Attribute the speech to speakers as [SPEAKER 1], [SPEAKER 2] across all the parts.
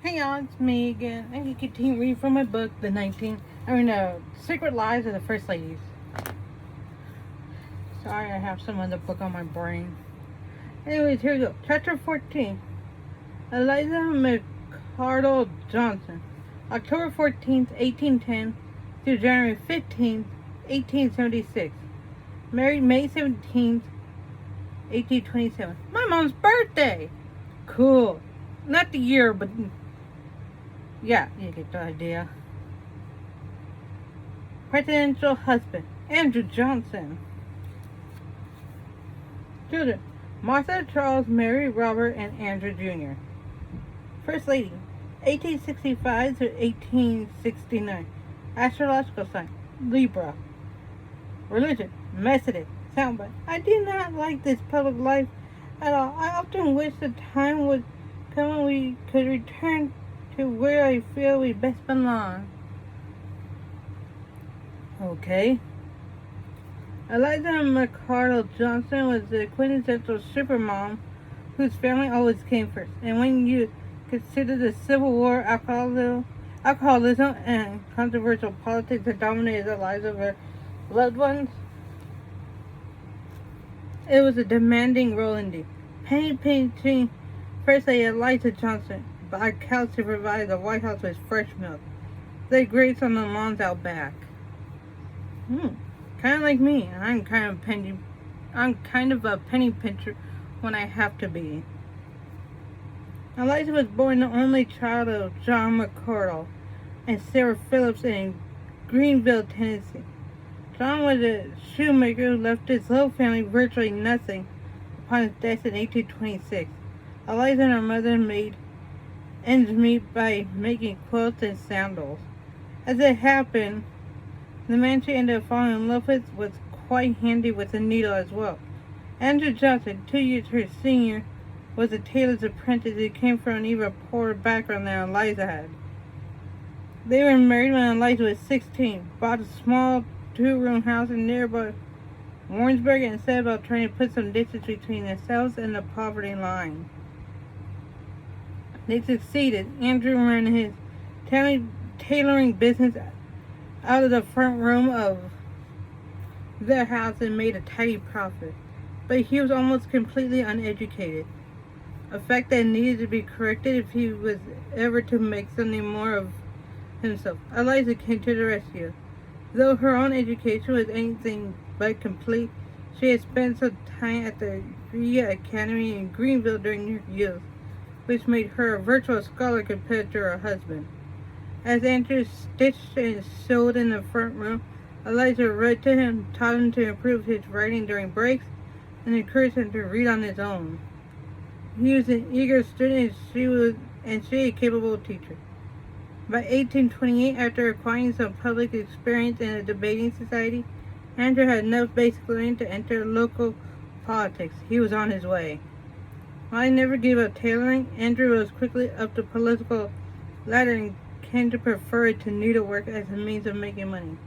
[SPEAKER 1] Hey y'all, it's me again. I can continue reading from my book, Secret Lives of the First Ladies. Sorry, I have some other book on my brain. Anyways, here we go. Chapter 14. Eliza McCardle Johnson. October 14th, 1810 to January 15th, 1876. Married May 17th, 1827. My mom's birthday! Cool. Not the year, but yeah, you get the idea. Presidential husband, Andrew Johnson. Children, Martha, Charles, Mary, Robert, and Andrew Jr. First Lady, 1865 to 1869. Astrological sign, Libra. Religion, Methodist. Soundbite, I do not like this public life at all. I often wish the time would come when we could return to where I feel we best belong. Okay. Eliza McCardle Johnson was the quintessential supermom whose family always came first. And when you consider the Civil War, alcoholism, and controversial politics that dominated the lives of her loved ones, it was a demanding role indeed. Penny pinching First Lady Eliza Johnson by cows to provide the White House with fresh milk. They graze on the lawns out back. Kind of like me. I'm kind of a penny pincher when I have to be. Eliza was born the only child of John McCardle and Sarah Phillips in Greenville, Tennessee. John was a shoemaker who left his whole family virtually nothing upon his death in 1826. Eliza and her mother made ends meet by making quilts and sandals. As it happened, the man she ended up falling in love with was quite handy with a needle as well. Andrew Johnson, 2 years her senior, was a tailor's apprentice who came from an even poorer background than Eliza had. They were married when Eliza was 16, bought a small 2-room house in nearby Warrensburg, and set about trying to put some distance between themselves and the poverty line. They succeeded. Andrew ran his tailoring business out of the front room of their house and made a tidy profit. But he was almost completely uneducated, a fact that needed to be corrected if he was ever to make something more of himself. Eliza came to the rescue. Though her own education was anything but complete, she had spent some time at the Ria Academy in Greenville during her youth, which made her a virtual scholar compared to her husband. As Andrew stitched and sewed in the front room, Eliza read to him, taught him to improve his writing during breaks, and encouraged him to read on his own. He was an eager student, and she a capable teacher. By 1828, after acquiring some public experience in a debating society, Andrew had enough basic learning to enter local politics. He was on his way. While he never gave up tailoring, Andrew rose quickly up the political ladder and came to prefer it to needlework as a means of making money.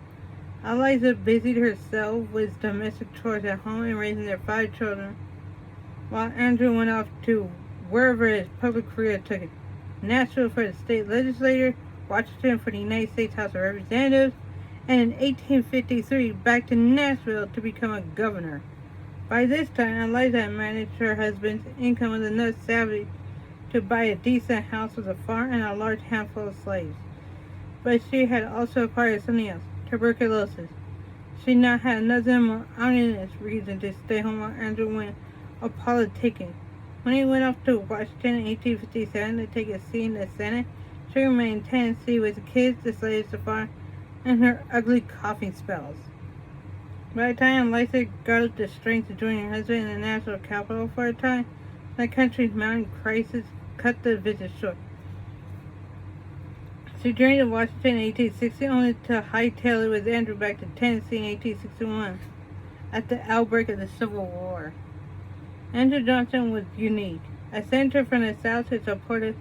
[SPEAKER 1] Eliza busied herself with domestic chores at home and raising their 5 children, while Andrew went off to wherever his public career took him. Nashville for the state legislature, Washington for the United States House of Representatives, and in 1853 back to Nashville to become a governor. By this time, Eliza had managed her husband's income with enough savvy to buy a decent house with a farm and a large handful of slaves. But she had also acquired something else, tuberculosis. She now had another more honest reason to stay home while Andrew went a politicking. When he went off to Washington in 1857 to take a seat in the Senate, she remained in Tennessee with the kids, the slaves, the farm, and her ugly coughing spells. By the time Eliza got up the strength to join her husband in the national capital for a time, the country's mounting crisis cut the visit short. She journeyed to Washington in 1860, only to hightail it with Andrew back to Tennessee in 1861 at the outbreak of the Civil War. Andrew Johnson was unique, a senator from the South who supported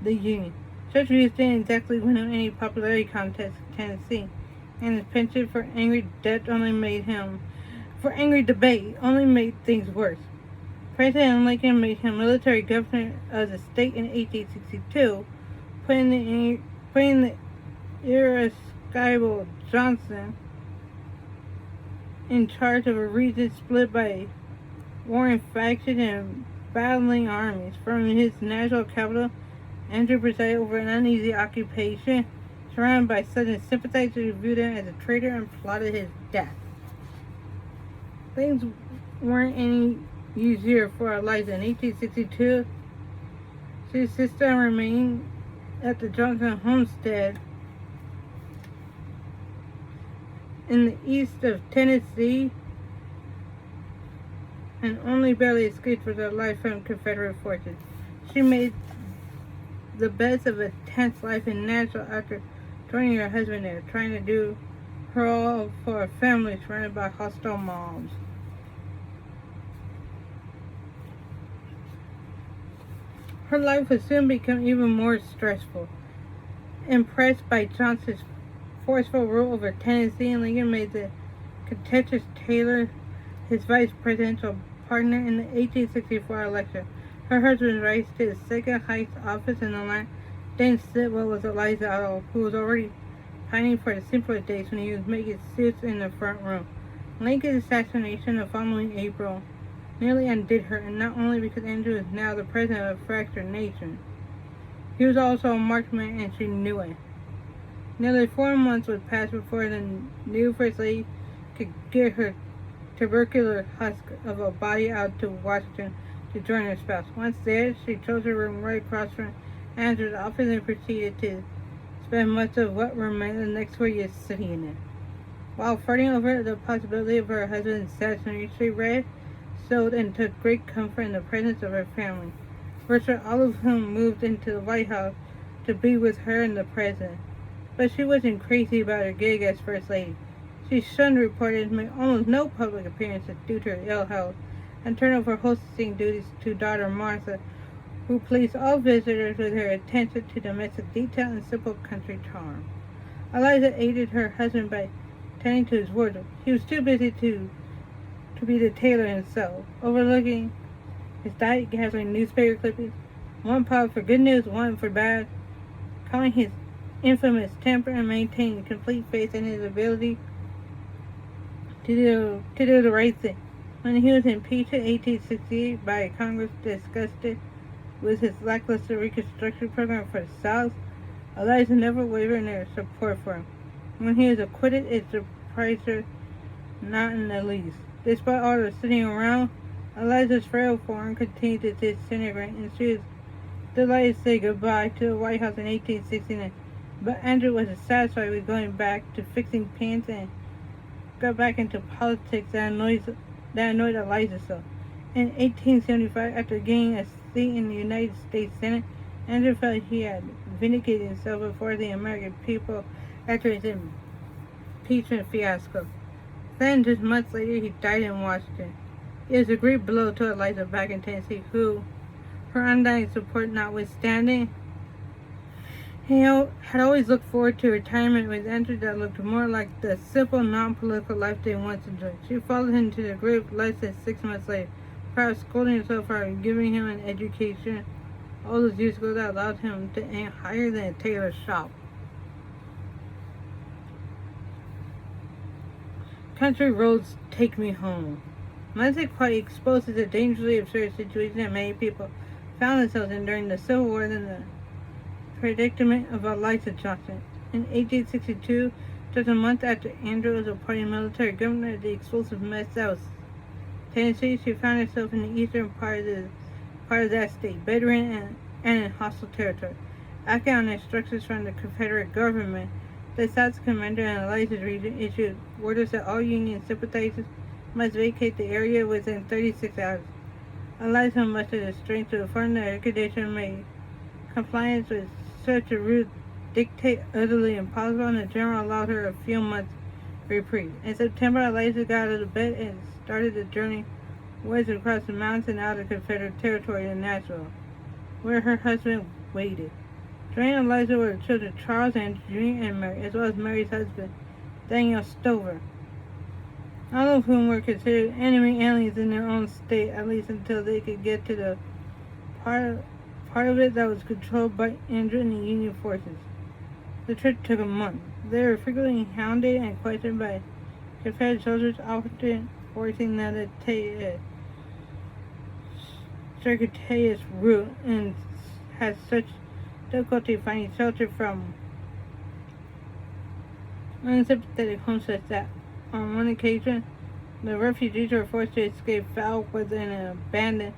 [SPEAKER 1] the Union. Such views didn't exactly win him any popularity contests in Tennessee, and his penchant for angry debate only made things worse. President Lincoln made him military governor of the state in 1862, putting the irascible Johnson in charge of a region split by warring factions and battling armies. From his national capital, Andrew presided over an uneasy occupation. Surrounded by Southern sympathizers who viewed him as a traitor and plotted his death. Things weren't any easier for Eliza. In 1862, she insisted on remaining at the Johnson homestead in the east of Tennessee and only barely escaped with her life from Confederate forces. She made the best of a tense life in Nashville after joining her husband there, trying to do her all for a family surrounded by hostile mobs. Her life would soon become even more stressful. Impressed by Johnson's forceful rule over Tennessee, Lincoln made the contentious Taylor his vice presidential partner in the 1864 election. Her husband rise to his second highest office in the line then Sidwell was Eliza Otto, who was already pining for the simpler days when he was making suits in the front room. Lincoln's assassination the following April nearly undid her, and not only because Andrew was now the president of a fractured nation. He was also a marked man, and she knew it. Nearly 4 months would pass before the new First Lady could get her tubercular husk of a body out to Washington to join her spouse. Once there, she chose a room right across from Andrew's office and proceeded to spend much of what remained the next 4 years sitting in it. While fretting over the possibility of her husband's assassination, she read, sewed, and took great comfort in the presence of her family, virtually all of whom moved into the White House to be with her and the president. But she wasn't crazy about her gig as First Lady. She shunned reporters, made almost no public appearances due to her ill health, and turned over hosting duties to daughter Martha, who pleased all visitors with her attention to domestic detail and simple country charm. Eliza aided her husband by tending to his wardrobe. He was too busy to be the tailor himself, overlooking his diet, gathering newspaper clippings, one pile for good news, one for bad, calling his infamous temper and maintaining complete faith in his ability to do the right thing. When he was impeached in 1868 by Congress disgusted with his lackluster Reconstruction program for the South, Eliza never wavered in her support for him. When he was acquitted, it surprised her not in the least. Despite all the sitting around, Eliza's frail form continued to disintegrate, and she was delighted to say goodbye to the White House in 1869. But Andrew wasn't satisfied with going back to fixing pants and got back into politics that annoyed Eliza so. In 1875, after gaining a seat in the United States Senate, Andrew felt he had vindicated himself before the American people after his impeachment fiasco. Then, just months later, he died in Washington. It was a great blow to Eliza back in Tennessee, who, her undying support notwithstanding, had always looked forward to retirement with Andrew that looked more like the simple, non-political life they once enjoyed. She followed him to the grave less than 6 months later, perhaps scolding herself for giving him an education all those years ago that allowed him to aim higher than a tailor's shop. Country roads take me home. Leslie quite exposes the dangerously absurd situation that many people found themselves in during the Civil War and the predicament of Eliza Johnson. In 1862, just a month after Andrew was appointed military governor of the explosive mess that was Tennessee, she found herself in the eastern part of that state, bedridden and in hostile territory. Acting on instructions from the Confederate government, the South's commander in Eliza's region issued orders that all Union sympathizers must vacate the area within 36 hours. Eliza mustered the strength to affirm that her condition made compliance with such a rude dictate utterly impossible, and the general allowed her a few months' reprieve. In September, Eliza got out of bed and started the journey west across the mountains and out of Confederate territory to Nashville, where her husband waited. Joining Eliza were the children Charles and Junior and Mary, as well as Mary's husband, Daniel Stover, all of whom were considered enemy aliens in their own state, at least until they could get to the part part of it that was controlled by Andrew and the Union forces. The trip took a month. They were frequently hounded and questioned by Confederate soldiers, often forcing them to take a circuitous route, and had such difficulty finding shelter from unsympathetic homesteads that, on one occasion, the refugees were forced to escape foul within an abandoned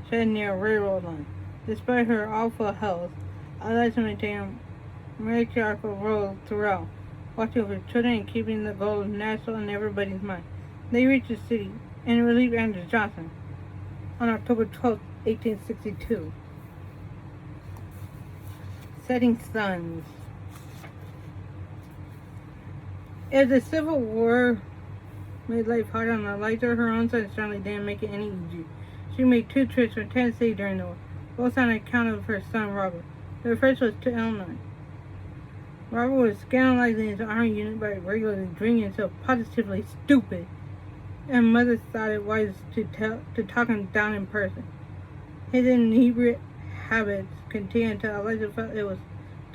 [SPEAKER 1] shed near a railroad line. Despite her awful health, Eliza maintained a matriarchal role throughout, watching over children and keeping the goal of national in everybody's mind. They reached the city and relieved Andrew Johnson on October 12, 1862. Setting suns. As the Civil War made life hard on Eliza, her own son certainly didn't make it any easier. She made 2 trips from Tennessee during the war, both on account of her son Robert. The first was to Illinois. Robert was scandalizing his army unit by regularly drinking himself positively stupid, and Mother thought it wise to talk him down in person. His inebriate habits continued until Eliza felt it was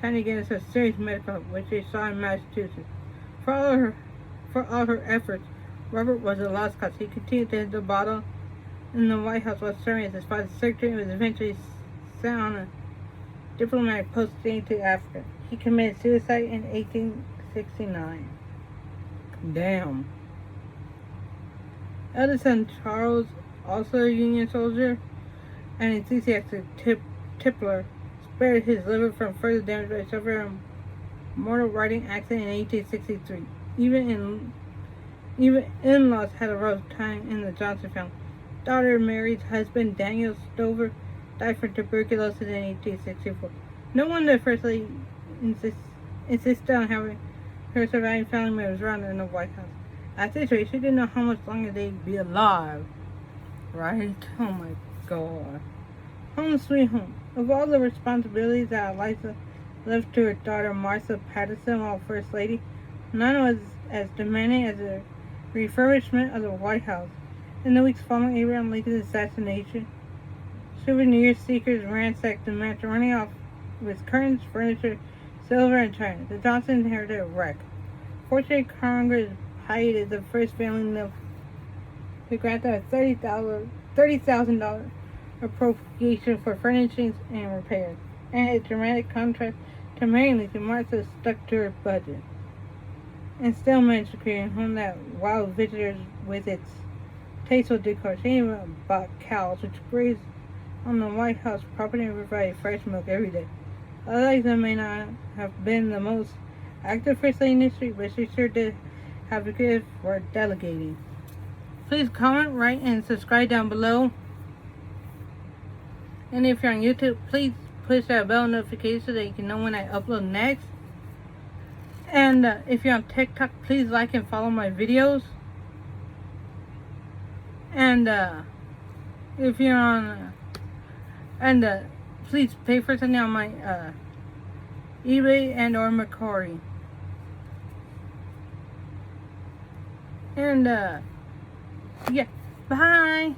[SPEAKER 1] time to get into some serious medical help, which they saw in Massachusetts. For all her efforts, Robert was a lost cause. He continued to hit the bottle in the White House while serving as his father's secretary, and was eventually sent on a diplomatic post to Africa. He committed suicide in 1869. Damn. Eldest son Charles, also a Union soldier and enthusiastic tippler, spared his liver from further damage by suffering a mortal riding accident in 1863. Even in-laws had a rough time in the Johnson family. Daughter Mary's husband, Daniel Stover, died from tuberculosis in 1864. No wonder First Lady insisted on having her surviving family members around in the White House. At this rate, she didn't know how much longer they'd be alive. Right? Oh my God. Home sweet home. Of all the responsibilities that Eliza left to her daughter Martha Patterson while First Lady, none was as demanding as the refurbishment of the White House. In the weeks following Abraham Lincoln's assassination, souvenir seekers ransacked the mansion, running off with curtains, furniture, silver, and china. The Johnsons inherited a wreck. Fortunately, Congress hired the first family to grant a $30,000 appropriation for furnishings and repairs, and a dramatic contrast to Mary Lincoln, Martha stuck to her budget and still managed to create a home that wowed visitors with its tasteful decor. She even bought cows, which grazed on the White House property and provided fresh milk every day. Eliza may not have been the most active First Lady in history, but she sure did have a gift for delegating. Please comment, rate, and subscribe down below. And if you're on YouTube, please push that bell notification so that you can know when I upload next. And if you're on TikTok, please like and follow my videos. And if you're on please pay for something on my eBay and or Mercari. And yeah, bye.